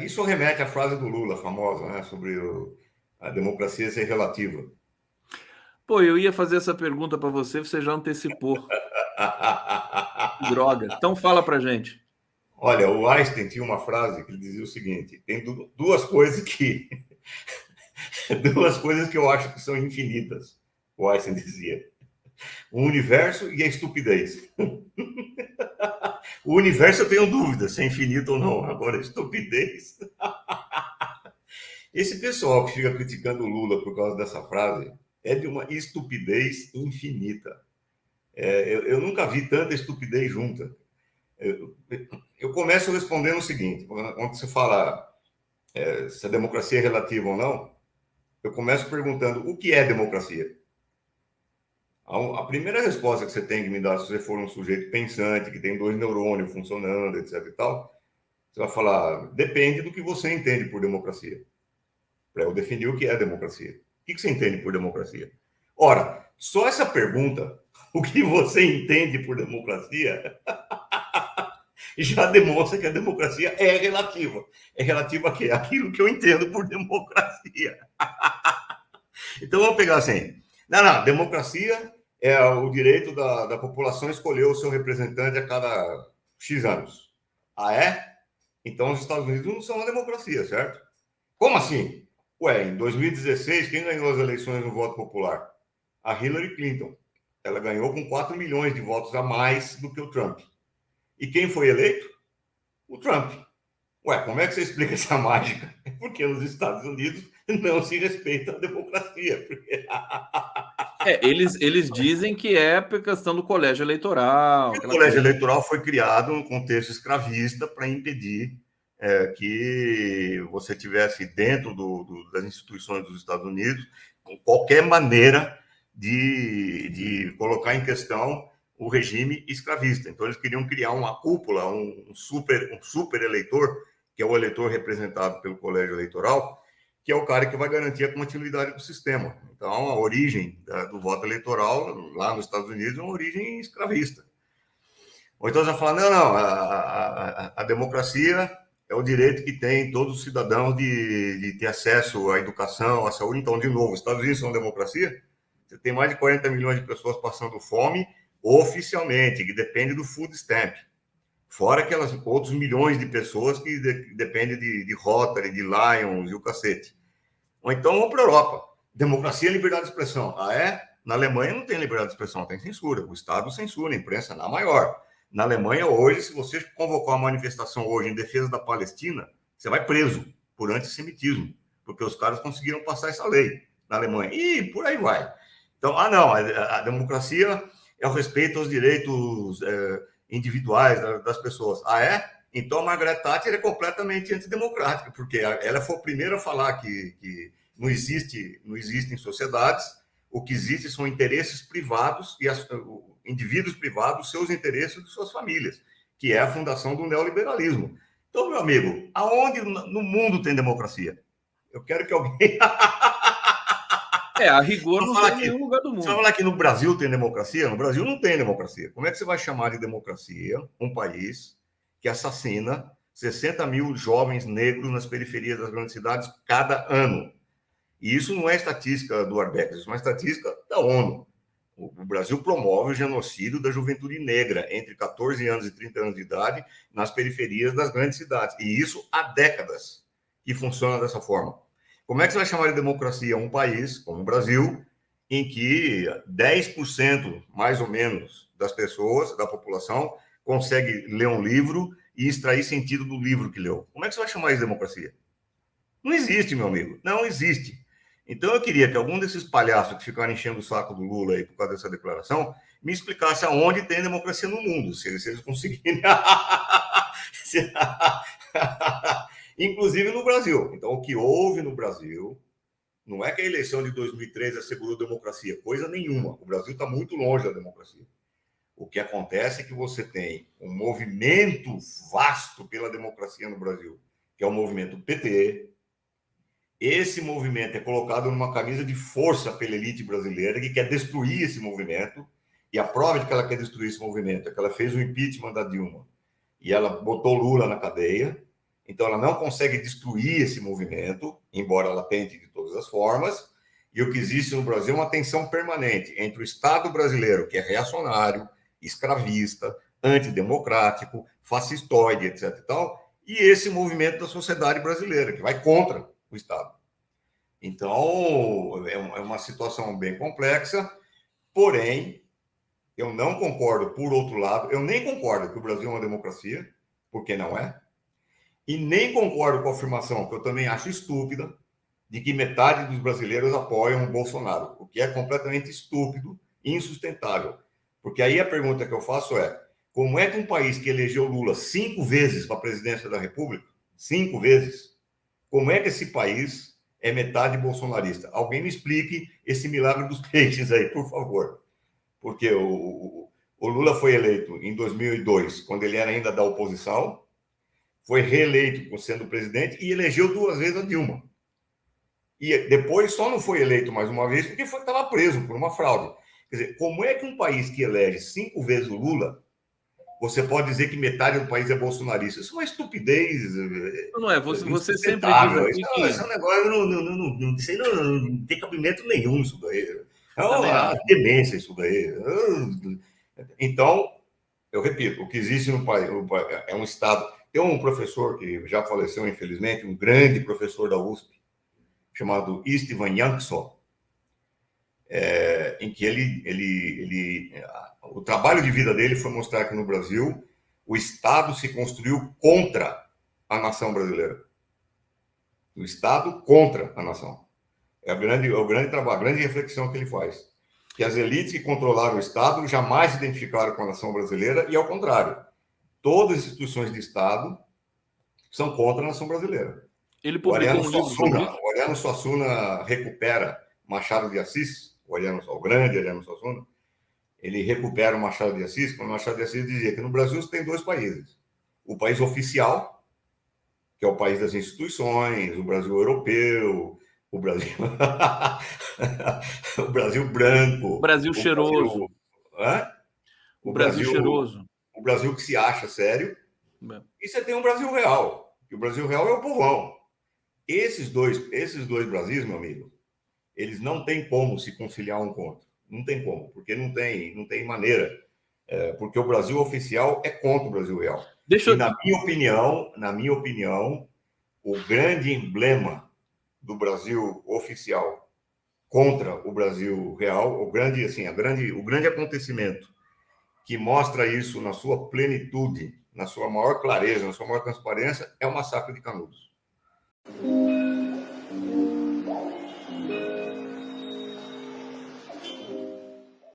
Isso remete à frase do Lula, famosa, né, sobre a democracia ser relativa. Pô, eu ia fazer essa pergunta para você, você já antecipou. Que droga. Então fala pra gente. Olha, o Einstein tinha uma frase que ele dizia o seguinte: tem duas coisas que duas coisas que eu acho que são infinitas. O Einstein dizia: o universo e a estupidez. O universo eu tenho dúvida se é infinito ou não. Agora, a estupidez. Esse pessoal que fica criticando o Lula por causa dessa frase é de uma estupidez infinita. Eu nunca vi tanta estupidez junta. Eu, eu começo respondendo o seguinte: quando você fala se a democracia é relativa ou não, eu começo perguntando o que é democracia. A primeira resposta que você tem que me dar, se você for um sujeito pensante, que tem dois neurônios funcionando, etc e tal, você vai falar, depende do que você entende por democracia. Para eu definir o que é democracia. O que você entende por democracia? Ora, só essa pergunta, o que você entende por democracia, já demonstra que a democracia é relativa. É relativa a quê? Aquilo que eu entendo por democracia. Então vamos pegar assim. Não, democracia é o direito da população escolher o seu representante a cada X anos. Ah, é? Então os Estados Unidos não são uma democracia, certo? Como assim? Ué, em 2016, quem ganhou as eleições no voto popular? A Hillary Clinton. Ela ganhou com 4 milhões de votos a mais do que o Trump. E quem foi eleito? O Trump. Ué, como é que você explica essa mágica? Porque nos Estados Unidos não se respeita a democracia. Porque Eles dizem que é por questão do colégio eleitoral, o aquela colégio coisa. eleitoral foi criado no contexto escravista para impedir que você tivesse dentro das instituições dos Estados Unidos qualquer maneira de colocar em questão o regime escravista. Então, eles queriam criar uma cúpula, um super eleitor, que é o eleitor representado pelo colégio eleitoral, que é o cara que vai garantir a continuidade do sistema. Então, a origem do voto eleitoral lá nos Estados Unidos é uma origem escravista. Ou então você vai falar, não, a democracia é o direito que tem todos os cidadãos de ter acesso à educação, à saúde. Então, de novo, os Estados Unidos são democracia? Você tem mais de 40 milhões de pessoas passando fome oficialmente, que depende do food stamp. Fora aquelas outros milhões de pessoas que dependem de Rotary, de Lions e o cacete. Ou então vamos para a Europa. Democracia e liberdade de expressão. Ah, é? Na Alemanha não tem liberdade de expressão, tem censura. O Estado censura a imprensa na maior. Na Alemanha, hoje, se você convocar uma manifestação hoje em defesa da Palestina, você vai preso por antissemitismo, porque os caras conseguiram passar essa lei na Alemanha. E por aí vai. Então, não, a democracia é o respeito aos direitos individuais das pessoas. Ah, é? Então, a Margaret Thatcher é completamente antidemocrática, porque ela foi a primeira a falar que não existem sociedades, o que existe são interesses privados e indivíduos privados, seus interesses de suas famílias, que é a fundação do neoliberalismo. Então, meu amigo, aonde no mundo tem democracia? Eu quero que alguém. A rigor não tem em nenhum lugar do Você vai mundo. falar que no Brasil tem democracia? No Brasil não tem democracia. Como é que você vai chamar de democracia um país que assassina 60 mil jovens negros nas periferias das grandes cidades cada ano? E isso não é estatística do Arbex, isso é uma estatística da ONU. O Brasil promove o genocídio da juventude negra entre 14 anos e 30 anos de idade nas periferias das grandes cidades. E isso há décadas que funciona dessa forma. Como é que você vai chamar de democracia um país como o Brasil, em que 10% mais ou menos das pessoas, da população, consegue ler um livro e extrair sentido do livro que leu? Como é que você vai chamar isso de democracia? Não existe, meu amigo. Não existe. Então eu queria que algum desses palhaços que ficaram enchendo o saco do Lula aí por causa dessa declaração me explicasse aonde tem democracia no mundo, se eles conseguirem. Inclusive no Brasil. Então, o que houve no Brasil não é que a eleição de 2003 assegurou democracia, coisa nenhuma. O Brasil está muito longe da democracia. O que acontece é que você tem um movimento vasto pela democracia no Brasil, que é o movimento PT. Esse movimento é colocado numa camisa de força pela elite brasileira que quer destruir esse movimento. E a prova de que ela quer destruir esse movimento é que ela fez o impeachment da Dilma e ela botou Lula na cadeia. Então, ela não consegue destruir esse movimento, embora ela tente de todas as formas. E o que existe no Brasil é uma tensão permanente entre o Estado brasileiro, que é reacionário, escravista, antidemocrático, fascistoide, etc. e tal, e esse movimento da sociedade brasileira, que vai contra o Estado. Então, é uma situação bem complexa, porém, eu não concordo, por outro lado, eu nem concordo que o Brasil é uma democracia, porque não é, e nem concordo com a afirmação, que eu também acho estúpida, de que metade dos brasileiros apoiam o Bolsonaro, o que é completamente estúpido e insustentável. Porque aí a pergunta que eu faço é, como é que um país que elegeu Lula 5 vezes para a presidência da República, 5 vezes, como é que esse país é metade bolsonarista? Alguém me explique esse milagre dos peixes aí, por favor. Porque o Lula foi eleito em 2002, quando ele era ainda da oposição, foi reeleito sendo presidente e elegeu 2 vezes a Dilma. E depois só não foi eleito mais uma vez porque estava preso por uma fraude. Quer dizer, como é que um país que elege 5 vezes o Lula, você pode dizer que metade do país é bolsonarista? Isso é uma estupidez. Não é, você sempre diz aqui que... Isso é um negócio, não tem cabimento nenhum isso daí. É Também uma acho. demência isso daí. Então, eu repito, o que existe no país é um Estado. Tem um professor que já faleceu, infelizmente, um grande professor da USP, chamado Istvan Yanksó, em que o trabalho de vida dele foi mostrar que no Brasil o Estado se construiu contra a nação brasileira. O Estado contra a nação. É o grande trabalho, a grande reflexão que ele faz. Que as elites que controlaram o Estado jamais se identificaram com a nação brasileira e, ao contrário, todas as instituições de Estado são contra a nação brasileira. Ele publicou um livro sobre isso. O Ariano Suassuna recupera Machado de Assis, o grande Ariano Suassuna, ele recupera o Machado de Assis, quando o Machado de Assis dizia que no Brasil você tem 2 países. O país oficial, que é o país das instituições, o Brasil europeu, o Brasil, o Brasil branco, Brasil cheiroso. O Brasil cheiroso. O Brasil que se acha sério. E você tem um Brasil real, que o Brasil real é o povão. Esses dois Brasis, meu amigo, eles não têm como se conciliar um com o outro. Não tem como, porque não tem maneira. Porque o Brasil oficial é contra o Brasil real. Na minha opinião, o grande emblema do Brasil oficial contra o Brasil real, o grande acontecimento que mostra isso na sua plenitude, na sua maior clareza, na sua maior transparência, é o massacre de Canudos.